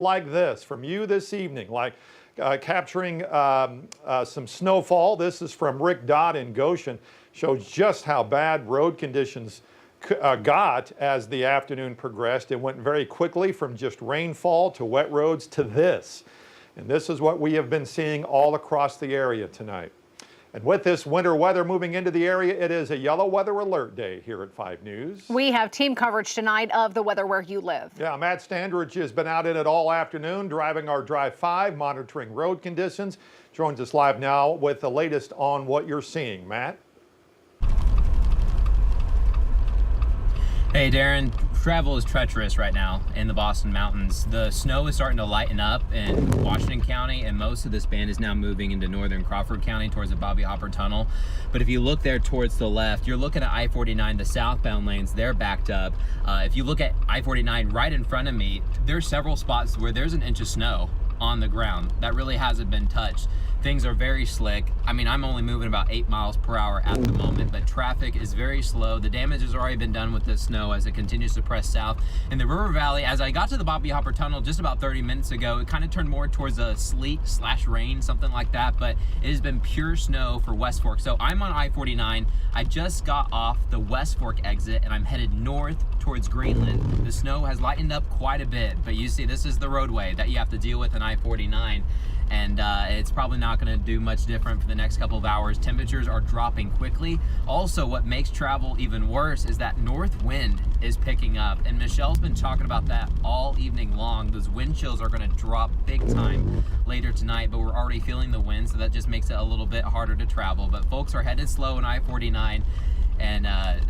like this from you this evening, like capturing some snowfall. This is from Rick Dodd in Goshen. Shows just how bad road conditions got as the afternoon progressed. It went very quickly from just rainfall to wet roads to this. And this is what we have been seeing all across the area tonight. And with this winter weather moving into the area, it is a yellow weather alert day here at 5 News. We have team coverage tonight of the weather where you live. Yeah, Matt Standridge has been out in it all afternoon, driving our Drive 5, monitoring road conditions. Joins us live now with the latest on what you're seeing. Matt? Hey, Darren. Travel is treacherous right now in the Boston Mountains. The snow is starting to lighten up in Washington County, and most of this band is now moving into northern Crawford County towards the Bobby Hopper Tunnel. But if you look there towards the left, you're looking at I-49, the southbound lanes, they're backed up. If you look at I-49 right in front of me, there's several spots where there's an inch of snow on the ground that really hasn't been touched. Things are very slick. I mean, I'm only moving about 8 miles per hour at the moment, but traffic is very slow. The damage has already been done with the snow as it continues to press south. In the River Valley, as I got to the Bobby Hopper Tunnel just about 30 minutes ago, it kind of turned more towards a sleet/rain, something like that, but it has been pure snow for West Fork. So I'm on I-49. I just got off the West Fork exit and I'm headed north towards Greenland. The snow has lightened up quite a bit, but you see this is the roadway that you have to deal with in I-49. And it's probably not going to do much different for the next couple of hours. Temperatures are dropping quickly. Also, what makes travel even worse is that north wind is picking up, and Michelle's been talking about that all evening long. Those wind chills are going to drop big time later tonight, but we're already feeling the wind, so that just makes it a little bit harder to travel. But folks are headed slow in I-49. And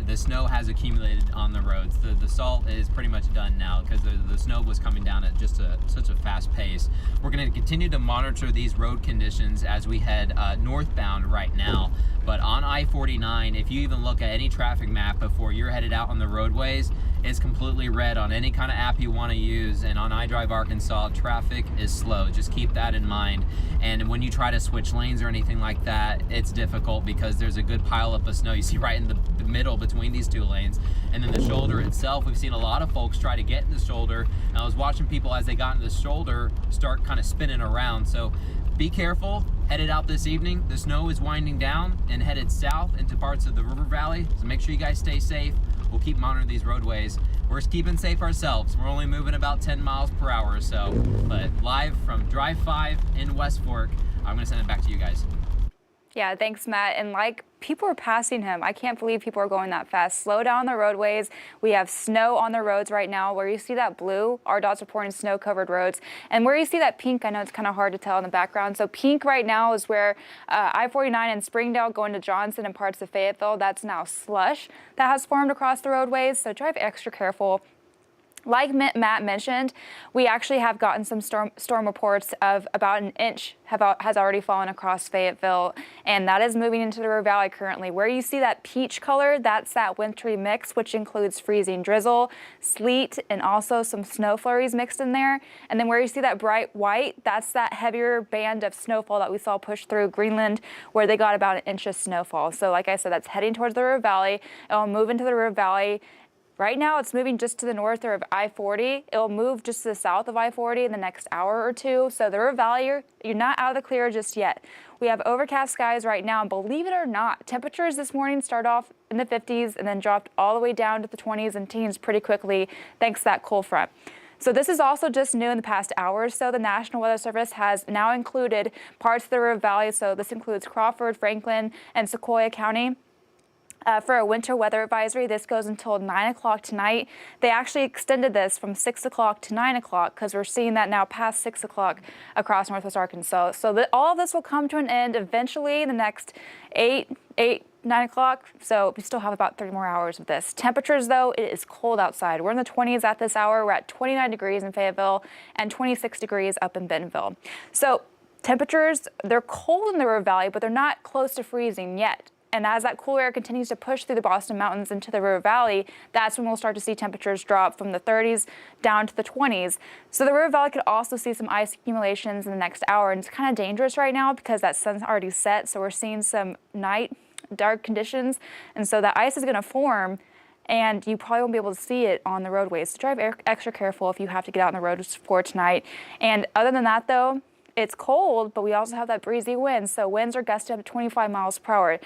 the snow has accumulated on the roads. The salt is pretty much done now because the snow was coming down at just such a fast pace. We're going to continue to monitor these road conditions as we head northbound right now. But on I-49, if you even look at any traffic map before you're headed out on the roadways, it's completely red on any kind of app you want to use. And on iDrive Arkansas, traffic is slow. Just keep that in mind. And when you try to switch lanes or anything like that, it's difficult because there's a good pile up of snow. You see right in the middle between these two lanes. And then the shoulder itself, we've seen a lot of folks try to get in the shoulder. And I was watching people as they got into the shoulder start kind of spinning around. So be careful. Headed out this evening. The snow is winding down and headed south into parts of the River Valley. So make sure you guys stay safe. We'll keep monitoring these roadways. We're keeping safe ourselves. We're only moving about 10 miles per hour or so. But live from Drive 5 in West Fork, I'm going to send it back to you guys. Yeah, thanks, Matt. And like, people are passing him. I can't believe people are going that fast. Slow down the roadways. We have snow on the roads right now. Where you see that blue, RDOT's reporting snow-covered roads. And where you see that pink, I know it's kind of hard to tell in the background. So pink right now is where I-49 in Springdale going to Johnson and parts of Fayetteville. That's now slush that has formed across the roadways. So drive extra careful. Like Matt mentioned, we actually have gotten some storm reports of about an inch has already fallen across Fayetteville, and that is moving into the River Valley currently. Where you see that peach color, that's that wintry mix, which includes freezing drizzle, sleet, and also some snow flurries mixed in there. And then where you see that bright white, that's that heavier band of snowfall that we saw push through Greenland, where they got about an inch of snowfall. So like I said, that's heading towards the River Valley. It'll move into the River Valley. Right now, it's moving just to the north of I-40. It'll move just to the south of I-40 in the next hour or two. So the River Valley, you're not out of the clear just yet. We have overcast skies right now, and believe it or not, temperatures this morning start off in the 50s and then dropped all the way down to the 20s and teens pretty quickly thanks to that cold front. So this is also just new in the past hour or so. The National Weather Service has now included parts of the River Valley. So this includes Crawford, Franklin, and Sequoyah County. For a winter weather advisory. This goes until 9 o'clock tonight. They actually extended this from 6 o'clock to 9 o'clock because we're seeing that now past 6 o'clock across Northwest Arkansas. So all of this will come to an end eventually in the next 9 o'clock. So we still have about 30 more hours of this. Temperatures, though, it is cold outside. We're in the 20s at this hour. We're at 29 degrees in Fayetteville and 26 degrees up in Bentonville. So temperatures, they're cold in the River Valley, but they're not close to freezing yet. And as that cool air continues to push through the Boston Mountains into the River Valley, that's when we'll start to see temperatures drop from the 30s down to the 20s. So the River Valley could also see some ice accumulations in the next hour. And it's kind of dangerous right now because that sun's already set. So we're seeing some night dark conditions. And so that ice is going to form and you probably won't be able to see it on the roadways. So drive extra careful if you have to get out on the roads for tonight. And other than that, though, it's cold, but we also have that breezy wind. So winds are gusting up to 25 miles per hour.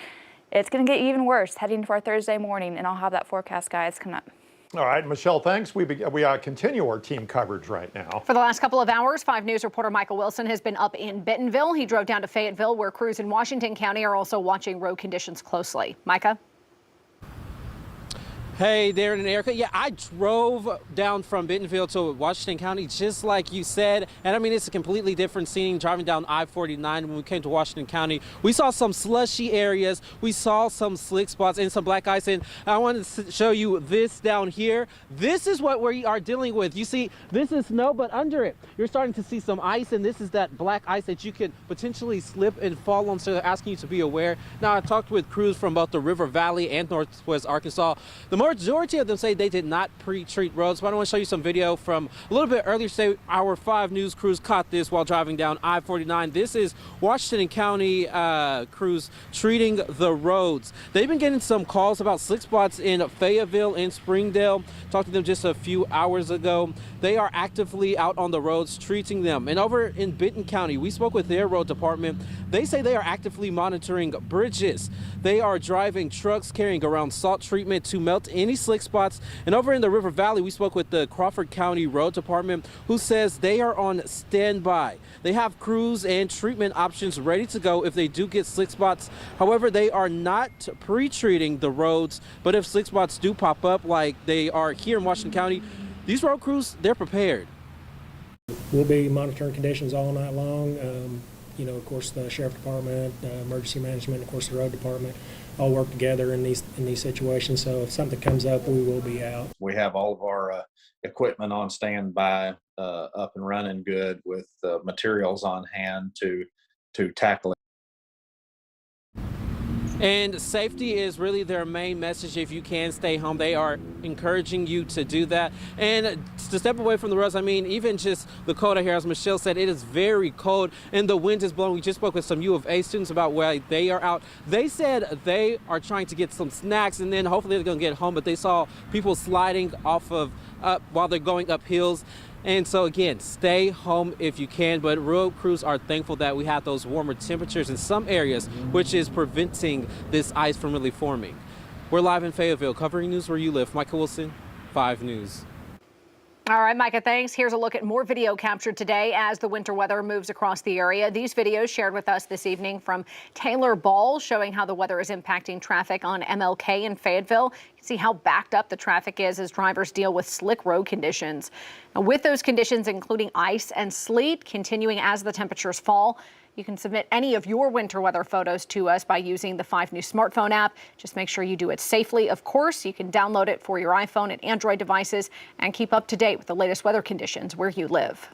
It's going to get even worse heading to our Thursday morning, and I'll have that forecast, guys, coming up. All right, Michelle, thanks. We continue our team coverage right now. For the last couple of hours, 5 News reporter Michael Wilson has been up in Bentonville. He drove down to Fayetteville, where crews in Washington County are also watching road conditions closely. Micah? Hey, Darren and Erica. Yeah, I drove down from Bentonville to Washington County, just like you said. And I mean, it's a completely different scene driving down I-49 when we came to Washington County. We saw some slushy areas. We saw some slick spots and some black ice. And I wanted to show you this down here. This is what we are dealing with. You see, this is snow, but under it, you're starting to see some ice. And this is that black ice that you could potentially slip and fall on. So they're asking you to be aware. Now, I talked with crews from both the River Valley and Northwest Arkansas. The majority of them say they did not pre-treat roads, but I want to show you some video from a little bit earlier today. Our 5 News crews caught this while driving down I-49. This is Washington County crews treating the roads. They've been getting some calls about slick spots in Fayetteville and Springdale. Talked to them just a few hours ago. They are actively out on the roads treating them. And over in Benton County, we spoke with their road department. They say they are actively monitoring bridges. They are driving trucks carrying around salt treatment to melt any slick spots. And over in the River Valley, we spoke with the Crawford County Road Department, who says they are on standby. They have crews and treatment options ready to go if they do get slick spots. However, they are not pre-treating the roads, but if slick spots do pop up like they are here in Washington County, these road crews, they're prepared. We'll be monitoring conditions all night long. You know, of course, the Sheriff Department, Emergency Management, of course, the Road Department, all work together in these situations. So if something comes up, we will be out. We have all of our equipment on standby, up and running good, with materials on hand to tackle it. And safety is really their main message. If you can stay home, they are encouraging you to do that. And to step away from the roads, I mean, even just the cold out here, as Michelle said, it is very cold and the wind is blowing. We just spoke with some U of A students about where they are out. They said they are trying to get some snacks and then hopefully they're going to get home, but they saw people sliding off of up while they're going up hills. And so again, stay home if you can, but road crews are thankful that we have those warmer temperatures in some areas, which is preventing this ice from really forming. We're live in Fayetteville, covering news where you live. Michael Wilson, 5 News. All right, Micah, thanks. Here's a look at more video captured today as the winter weather moves across the area. These videos shared with us this evening from Taylor Ball, showing how the weather is impacting traffic on MLK in Fayetteville. You can see how backed up the traffic is as drivers deal with slick road conditions. Now, with those conditions, including ice and sleet, continuing as the temperatures fall, you can submit any of your winter weather photos to us by using the 5 News smartphone app. Just make sure you do it safely. Of course, you can download it for your iPhone and Android devices and keep up to date with the latest weather conditions where you live.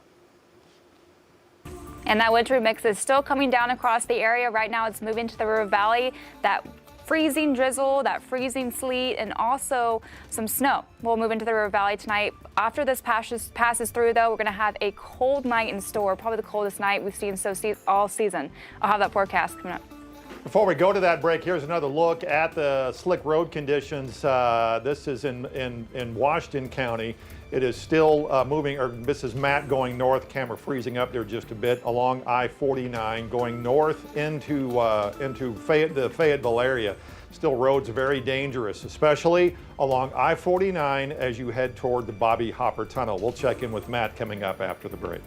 And that wintry mix is still coming down across the area. Right now, it's moving to the River Valley. That freezing drizzle, that freezing sleet, and also some snow. We'll move into the River Valley tonight. After this passes through, though, we're going to have a cold night in store, probably the coldest night we've seen all season. I'll have that forecast coming up. Before we go to that break, here's another look at the slick road conditions. This is in Washington County. It is still moving, or this is Matt going north, camera freezing up there just a bit, along I-49, going north into the Fayetteville area. Still roads very dangerous, especially along I-49 as you head toward the Bobby Hopper Tunnel. We'll check in with Matt coming up after the break.